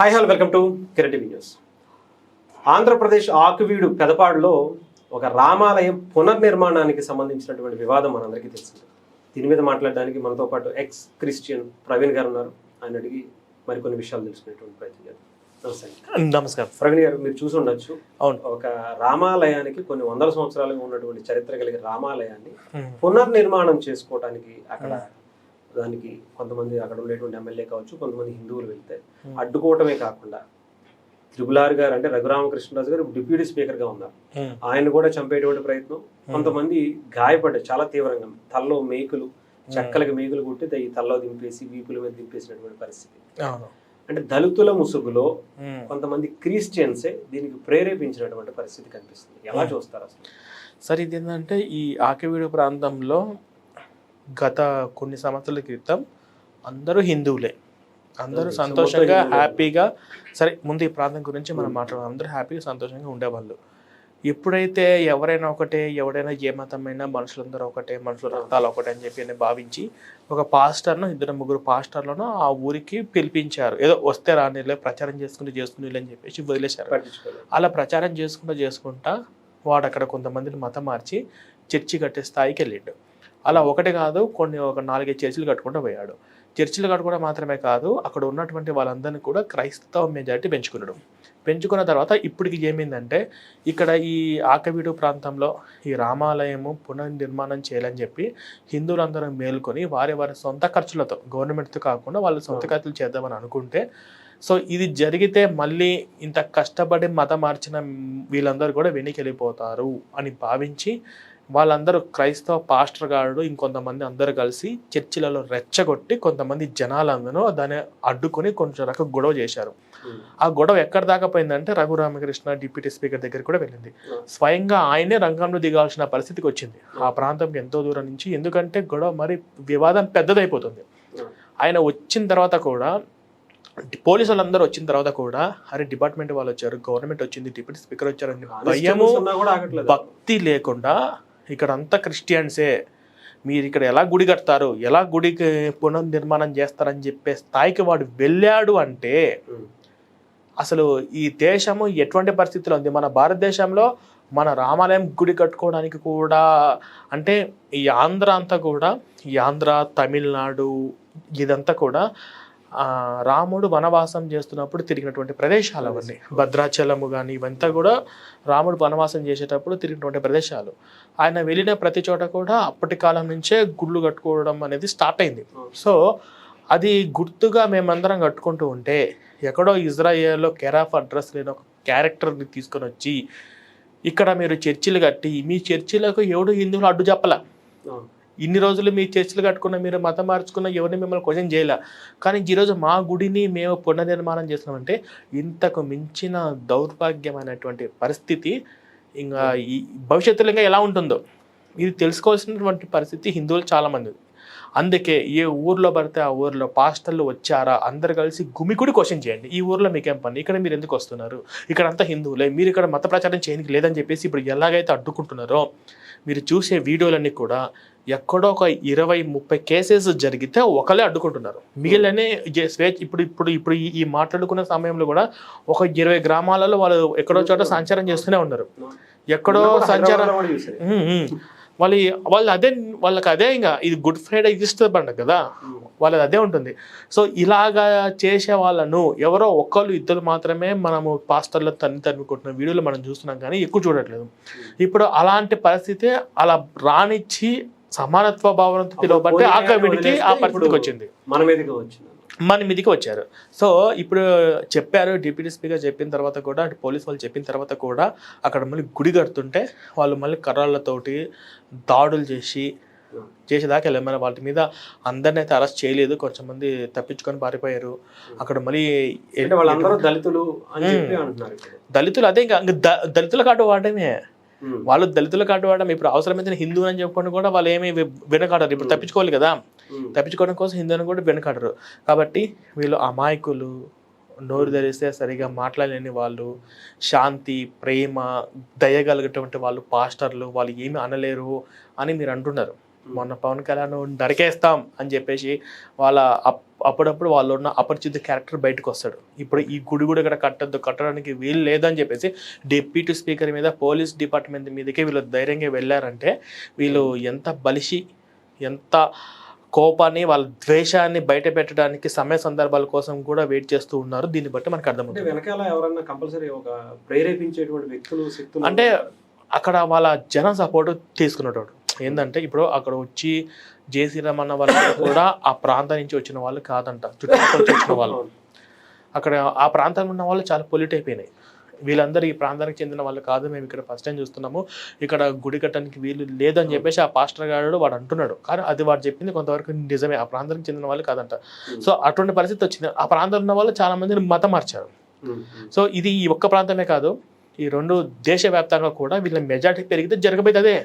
Hi hello welcome to Kiran TV news. Andhra Pradesh Akividu పెదపాడులో ఒక రామాలయం పునర్నిర్మాణానికి సంబంధించినటువంటి వివాదం మనందరికీ తెలిసింది. దీని మీద మాట్లాడడానికి మనతో పాటు ఎక్స్ క్రిస్టియన్ ప్రవీణ్ గారు ఉన్నారు. ఆయన అడిగి మరికొన్ని విషయాలు తెలుసుకునేటువంటి ప్రయత్నం చేద్దాం. నమస్కారం ప్రవీణ్ గారు, మీరు చూసి ఉండొచ్చు. అవును, ఒక రామాలయానికి కొన్ని వందల సంవత్సరాలుగా ఉన్నటువంటి చరిత్ర కలిగిన రామాలయాన్ని పునర్నిర్మాణం చేసుకోవడానికి అక్కడ దానికి కొంతమంది అక్కడ ఉండేటువంటి ఎమ్మెల్యే కావచ్చు, కొంతమంది హిందువులు వెళ్తే అడ్డుకోవటమే కాకుండా త్రిపులార్ గారు అంటే రఘురామకృష్ణరాజు గారు డిప్యూటీ స్పీకర్ గా ఉన్నారు, ఆయన కూడా చంపేటువంటి ప్రయత్నం. కొంతమంది గాయపడ్డారు చాలా తీవ్రంగా, తలలో మేకులు చెక్కలకి మేకులు కుట్టి ఈ తలలో దింపేసి వీపుల మీద దింపేసినటువంటి పరిస్థితి. అంటే దళితుల ముసుగులో కొంతమంది క్రిస్టియన్సే దీనికి ప్రేరేపించినటువంటి పరిస్థితి కనిపిస్తుంది. ఎలా చూస్తారు అసలు? సార్, ఇది ఏంటంటే ఈ ఆకివీడు ప్రాంతంలో గత కొన్ని సంవత్సరాల క్రితం అందరూ హిందువులే, అందరూ సంతోషంగా హ్యాపీగా, సరే ముందు ఈ ప్రాంతం గురించి మనం మాట్లాడదాం, అందరూ హ్యాపీగా సంతోషంగా ఉండేవాళ్ళు. ఎప్పుడైతే ఎవరైనా ఒకటే, ఎవడైనా ఏ మతమైనా మనుషులందరూ ఒకటే, మనుషుల రక్తాలు ఒకటే అని చెప్పి భావించి ఒక పాస్టర్ను, ఇద్దరు ముగ్గురు పాస్టర్లను ఆ ఊరికి పిలిపించారు. ఏదో వస్తే రానిలే, ప్రచారం చేసుకుని అని చెప్పేసి వదిలేశారు. అలా ప్రచారం చేసుకుంటా వాడు అక్కడ కొంతమందిని మతం మార్చి చర్చి కట్టే స్థాయికి వెళ్ళిండు. అలా ఒకటి కాదు, ఒక 4-5 చర్చిలు కట్టుకుంటూ పోయాడు. చర్చిలు కట్టుకోవడం మాత్రమే కాదు, అక్కడ ఉన్నటువంటి వాళ్ళందరినీ కూడా క్రైస్తవ మెజారిటీ పెంచుకున్న తర్వాత ఇప్పటికి ఏమైందంటే, ఇక్కడ ఈ ఆకివీడు ప్రాంతంలో ఈ రామాలయము పునర్నిర్మాణం చేయాలని చెప్పి హిందువులందరూ మేలుకొని వారి సొంత ఖర్చులతో, గవర్నమెంట్తో కాకుండా వాళ్ళ సొంత ఖర్చులు చేద్దామని అనుకుంటే, సో ఇది జరిగితే మళ్ళీ ఇంత కష్టపడి మతం మార్చిన వీళ్ళందరూ కూడా వెనక్కి వెళ్ళిపోతారు అని భావించి వాళ్ళందరూ క్రైస్తవ పాస్టర్ గారు ఇంకొంతమంది అందరూ కలిసి చర్చిలలో రెచ్చగొట్టి కొంతమంది జనాలందరూ దాన్ని అడ్డుకొని కొంచెం రకం గొడవ చేశారు. ఆ గొడవ ఎక్కడ దాకా పోయిందంటే రఘురామకృష్ణ డిప్యూటీ స్పీకర్ దగ్గర కూడా వెళ్ళింది. స్వయంగా ఆయనే రంగంలో దిగాల్సిన పరిస్థితికి వచ్చింది ఆ ప్రాంతంకి ఎంతో దూరం నుంచి. ఎందుకంటే గొడవ మరి వివాదం పెద్దదైపోతుంది. ఆయన వచ్చిన తర్వాత కూడా, పోలీసు వాళ్ళందరూ వచ్చిన తర్వాత కూడా, అరే డిపార్ట్మెంట్ వాళ్ళు వచ్చారు, గవర్నమెంట్ వచ్చింది, డిప్యూటీ స్పీకర్ వచ్చారని భయము భక్తి లేకుండా ఇక్కడ అంతా క్రిస్టియన్సే, మీరు ఇక్కడ ఎలా గుడి కడతారు, ఎలా గుడికి పునర్నిర్మాణం చేస్తారని చెప్పే స్థాయికి వాడు వెళ్ళాడు. అంటే అసలు ఈ దేశము ఎటువంటి పరిస్థితిలో ఉంది? మన భారతదేశంలో మన రామాలయం గుడి కట్టుకోవడానికి కూడా, అంటే ఈ ఆంధ్ర అంతా కూడా, ఈ ఆంధ్ర, తమిళనాడు ఇదంతా కూడా రాముడు వనవాసం చేస్తున్నప్పుడు తిరిగినటువంటి ప్రదేశాలు అవన్నీ. భద్రాచలము కానీ ఇవంతా కూడా రాముడు వనవాసం చేసేటప్పుడు తిరిగినటువంటి ప్రదేశాలు. ఆయన వెళ్ళిన ప్రతి చోట కూడా అప్పటి కాలం నుంచే గుళ్ళు కట్టుకోవడం అనేది స్టార్ట్ అయింది. సో అది గుర్తుగా మేమందరం కట్టుకుంటూ ఉంటే, ఎక్కడో ఇజ్రాయేల్లో కెరాఫ్ అడ్రస్ లేని ఒక క్యారెక్టర్ని తీసుకొని వచ్చి ఇక్కడ మీరు చర్చిలు కట్టి, మీ చర్చిలకు ఎవడు హిందువులు అడ్డు చెప్పలా. ఇన్ని రోజులు మీ చర్చిలు కట్టుకున్న, మీరు మతం మార్చుకున్న, ఎవరిని మిమ్మల్ని క్వశ్చన్ చేయాల. కానీ ఈరోజు మా గుడిని మేము పునర్నిర్మాణం చేస్తున్నామంటే ఇంతకు మించిన దౌర్భాగ్యమైనటువంటి పరిస్థితి ఇంకా ఈ భవిష్యత్తులో ఇంకా ఎలా ఉంటుందో ఇది తెలుసుకోవాల్సినటువంటి పరిస్థితి హిందువులు చాలామంది. అందుకే ఏ ఊర్లో పడితే ఆ ఊర్లో పాస్టర్లు వచ్చారా అందరు కలిసి గుమికుడి క్వశ్చన్ చేయండి. ఈ ఊర్లో మీకేం పని, ఇక్కడ మీరు ఎందుకు వస్తున్నారు, ఇక్కడ అంతా హిందువులే, మీరు ఇక్కడ మత ప్రచారం చేయడానికి లేదని చెప్పేసి ఇప్పుడు ఎలాగైతే అడ్డుకుంటున్నారో మీరు చూసే వీడియోలన్నీ కూడా ఎక్కడో ఒక 20-30 కేసెస్ జరిగితే ఒకళ్ళే అడ్డుకుంటున్నారు. మిగిలిన ఇప్పుడు ఈ మాట్లాడుకున్న సమయంలో కూడా ఒక 20 గ్రామాలలో వాళ్ళు ఎక్కడో చోట సంచారం చేస్తూనే ఉన్నారు. ఎక్కడో సంచారం వాళ్ళకి అదే ఇంకా ఇది గుడ్ ఫ్రైడే ఈస్టర్ పండుగ కదా, వాళ్ళది అదే ఉంటుంది. సో ఇలాగా చేసే వాళ్ళను ఎవరో ఒక్కళ్ళు ఇద్దరు మాత్రమే మనము పాస్టర్లు తరిమికొట్టిన వీడియోలు మనం చూస్తున్నాం, కానీ ఎక్కువ చూడట్లేదు. ఇప్పుడు అలాంటి పరిస్థితి అలా రానిచ్చి సమానత్వ భావనతో పిలువబట్టి ఆకివీడికి ఆ పరిస్థితికి వచ్చింది, మన మీదకి వచ్చారు. సో ఇప్పుడు చెప్పారు, డిప్యూటీ స్పీకర్ చెప్పిన తర్వాత కూడా, పోలీస్ వాళ్ళు చెప్పిన తర్వాత కూడా అక్కడ మళ్ళీ గుడి కడుతుంటే వాళ్ళు మళ్ళీ కర్రలతోటి దాడులు చేసేదాకా వెళ్ళారు. మరి వాటి మీద అందరిని అయితే అరెస్ట్ చేయలేదు, కొంచెం మంది తప్పించుకొని పారిపోయారు. అక్కడ మళ్ళీ దళితులు అదే ఇంకా దళితుల కార్డు వాడమే, వాళ్ళు దళితుల కార్డు వాడడం. ఇప్పుడు అవసరమైన హిందూ అని చెప్పుకొని కూడా వాళ్ళు ఏమి వెనకాడరు. ఇప్పుడు తప్పించుకోవాలి కదా, తప్పించుకోవడం కోసం హిందువుని కూడా వెనకాడరు. కాబట్టి వీళ్ళు అమాయకులు, నోరు ధరిస్తే సరిగా మాట్లాడలేని వాళ్ళు, శాంతి, ప్రేమ, దయగలిగేటువంటి వాళ్ళు పాస్టర్లు, వాళ్ళు ఏమి అనలేరు అని మీరు అంటున్నారు. మొన్న పవన్ కళ్యాణ్ నరికేస్తాం అని చెప్పేసి వాళ్ళ అప్పుడప్పుడు వాళ్ళు ఉన్న అపరిచిత క్యారెక్టర్ బయటకు వస్తాడు. ఇప్పుడు ఈ గుడి కూడా ఇక్కడ కట్టడానికి వీలు లేదని చెప్పేసి డిప్యూటీ స్పీకర్ మీద పోలీస్ డిపార్ట్మెంట్ మీదకే వీళ్ళు ధైర్యంగా వెళ్ళారంటే వీళ్ళు ఎంత బలిసి ఎంత కోపాన్ని వాళ్ళ ద్వేషాన్ని బయట పెట్టడానికి సమయ సందర్భాల కోసం కూడా వెయిట్ చేస్తూ ఉన్నారు. దీన్ని బట్టి మనకు అర్థమవుతుంది. వెనకాల ఎవరన్నా కంపల్సరీ ఒక ప్రేరేపించేటువంటి వ్యక్తులు శక్తులు అంటే అక్కడ వాళ్ళ జనం సపోర్ట్ తీసుకునేటోడు ఏంటంటే ఇప్పుడు అక్కడ వచ్చి జేసీరామ్ అన్న వాళ్ళు కూడా ఆ ప్రాంతం నుంచి వచ్చిన వాళ్ళు కాదంట, చుట్టుపక్కల వచ్చిన వాళ్ళు. అక్కడ ఆ ప్రాంతంలో ఉన్న వాళ్ళు చాలా పొలిట్ అయిపోయినాయి. వీళ్ళందరూ ఈ ప్రాంతానికి చెందిన వాళ్ళు కాదు, మేము ఇక్కడ ఫస్ట్ టైం చూస్తున్నాము, ఇక్కడ గుడి కట్టడానికి వీలు లేదని చెప్పేసి ఆ పాస్టర్ గారు వాడు అంటున్నాడు. కానీ అది వాడు చెప్పింది కొంతవరకు నిజమే, ఆ ప్రాంతానికి చెందిన వాళ్ళు కాదంట. సో అటువంటి పరిస్థితి వచ్చింది. ఆ ప్రాంతంలో ఉన్న వాళ్ళు చాలా మందిని మతం మార్చారు. సో ఇది ఈ ఒక్క ప్రాంతమే కాదు, ఈ రెండు దేశవ్యాప్తంగా కూడా వీళ్ళ మెజార్టీ పెరిగితే జరగబోయేది అదే.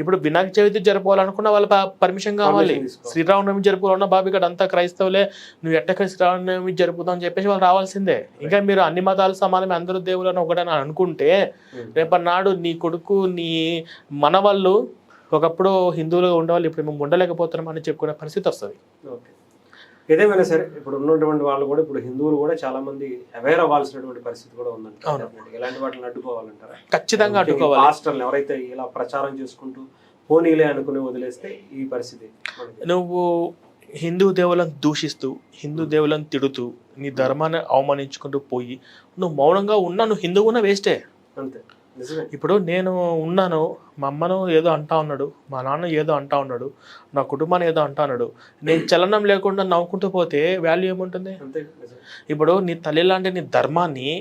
ఇప్పుడు వినాయక చవితి జరుపుకోవాలనుకున్న వాళ్ళ పర్మిషన్ కావాలి. శ్రీరామనవమి జరుపుకోవాలన్నా బాబు ఇక్కడ అంతా క్రైస్తవులే, నువ్వు ఎట్టక శ్రీరామనవమి జరుపుతావు అని చెప్పేసి వాళ్ళు రావాల్సిందే. ఇంకా మీరు అన్ని మతాలు సమానమే, అందరూ దేవుళ్ళని ఒకటని అనుకుంటే రేపన్నాడు నీ కొడుకు నీ మనవాళ్ళు ఒకప్పుడు హిందువులుగా ఉండేవాళ్ళు ఇప్పుడు మేము ఉండలేకపోతున్నాం అని చెప్పుకునే పరిస్థితి వస్తుంది. ఏదేమైనా సరే ఇప్పుడు ఉన్నటువంటి వాళ్ళు కూడా ఇప్పుడు హిందువులు కూడా చాలా మంది అవేర్ అవ్వాల్సినటువంటి పరిస్థితి కూడా ఉందంట. ఎలాంటి వాటిని అడ్డుకోవాలంటారా? ఖచ్చితంగా అడ్డుకోవాలి. హాస్టల్ ఎవరైతే ఇలా ప్రచారం చేసుకుంటూ పోనీలే అనుకుని వదిలేస్తే ఈ పరిస్థితి. నువ్వు హిందూ దేవులను దూషిస్తూ హిందూ దేవులను తిడుతూ నీ ధర్మాన్ని అవమానించుకుంటూ పోయి నువ్వు మౌనంగా ఉన్నా నువ్వు హిందువు ఉన్న వేస్టే. అంతే. ఇప్పుడు నేను ఉన్నాను, మా అమ్మను ఏదో అంటా ఉన్నాడు, మా నాన్న ఏదో అంటా ఉన్నాడు, నా కుటుంబాన్ని ఏదో అంటా ఉన్నాడు, నేను చలనం లేకుండా నవ్వుకుంటూ పోతే వాల్యూ ఏముంటుంది? ఇప్పుడు నీ తల్లి లాంటి నీ ధర్మాన్ని,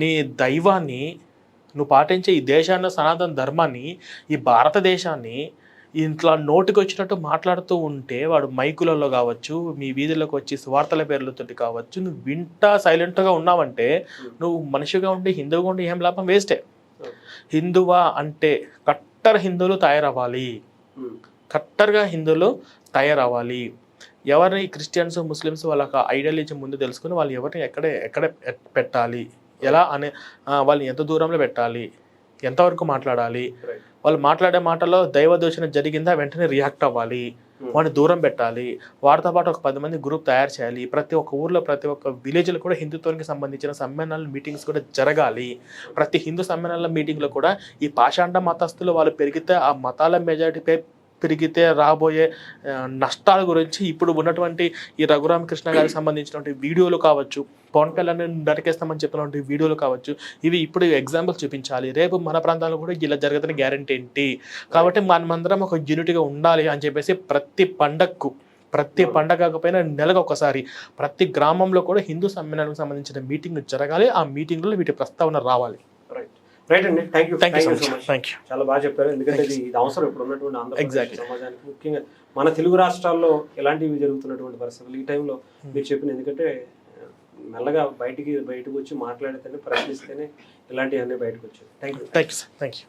నీ దైవాన్ని నువ్వు పాటించే ఈ దేశాన్ని, సనాతన ధర్మాన్ని, ఈ భారతదేశాన్ని ఇంట్లో నోటికి వచ్చినట్టు మాట్లాడుతూ ఉంటే వాడు మైకులలో కావచ్చు, మీ వీధుల్లోకి వచ్చి స్వార్థల పేర్లతో కావచ్చు, నువ్వు వింటా సైలెంట్గా ఉన్నావంటే నువ్వు మనిషిగా ఉండి హిందువుగా ఉండి ఏం లాభం? వేస్టే. హిందువా అంటే కట్టర్ హిందువులు తయారవ్వాలి, కట్టర్గా హిందువులు తయారవ్వాలి. ఎవరిని క్రిస్టియన్స్ ముస్లిమ్స్ వాళ్ళకి ఐడియాలజీ ముందు తెలుసుకుని వాళ్ళు ఎవరిని ఎక్కడ పెట్టాలి, ఎలా అనే వాళ్ళు ఎంత దూరంలో పెట్టాలి, ఎంతవరకు మాట్లాడాలి, వాళ్ళు మాట్లాడే మాటలో దైవ దూషణ జరిగిందా వెంటనే రియాక్ట్ అవ్వాలి, వాడిని దూరం పెట్టాలి. వారితో పాటు ఒక 10 మంది గ్రూప్ తయారు చేయాలి. ప్రతి ఒక్క ఊర్లో ప్రతి ఒక్క విలేజ్లో కూడా హిందుత్వానికి సంబంధించిన సమ్మేళనాలు మీటింగ్స్ కూడా జరగాలి. ప్రతి హిందూ సమ్మేళనాల మీటింగ్లో కూడా ఈ పాషాండ మతస్థులు వాళ్ళు పెరిగితే ఆ మతాల మెజారిటీ పెరిగితే రాబోయే నష్టాల గురించి ఇప్పుడు ఉన్నటువంటి ఈ రఘురామకృష్ణ గారికి సంబంధించినటువంటి వీడియోలు కావచ్చు, పవన్ కళ్యాణ్ నరికేస్తామని చెప్పినటువంటి వీడియోలు కావచ్చు, ఇవి ఇప్పుడు ఎగ్జాంపుల్స్ చూపించాలి. రేపు మన ప్రాంతాల్లో కూడా ఇలా జరగదని గ్యారంటీ ఏంటి? కాబట్టి మనమందరం ఒక యూనిటీగా ఉండాలి అని చెప్పేసి ప్రతి పండగ కాకపోయినా నెలకు ఒకసారి ప్రతి గ్రామంలో కూడా హిందూ సమ్మేళనానికి సంబంధించిన మీటింగ్ జరగాలి. ఆ మీటింగ్లో వీటి ప్రస్తావన రావాలి. రైట్ అండి, thank you so much. Thank you. చాలా బాగా చెప్పారు. ఎందుకంటే ఇది అవసరం ఇప్పుడు ఉన్నటువంటి ఆంధ్రప్రదేశ్ సమాజానికి, ముఖ్యంగా మన తెలుగు రాష్ట్రాల్లో ఎలాంటివి జరుగుతున్నటువంటి పరిస్థితులు ఈ టైంలో మీరు చెప్పిన, ఎందుకంటే మెల్లగా బయటకు వచ్చి మాట్లాడితేనే, ప్రశ్నిస్తేనే ఇలాంటివన్నీ బయటకు వచ్చాయి. Thank you.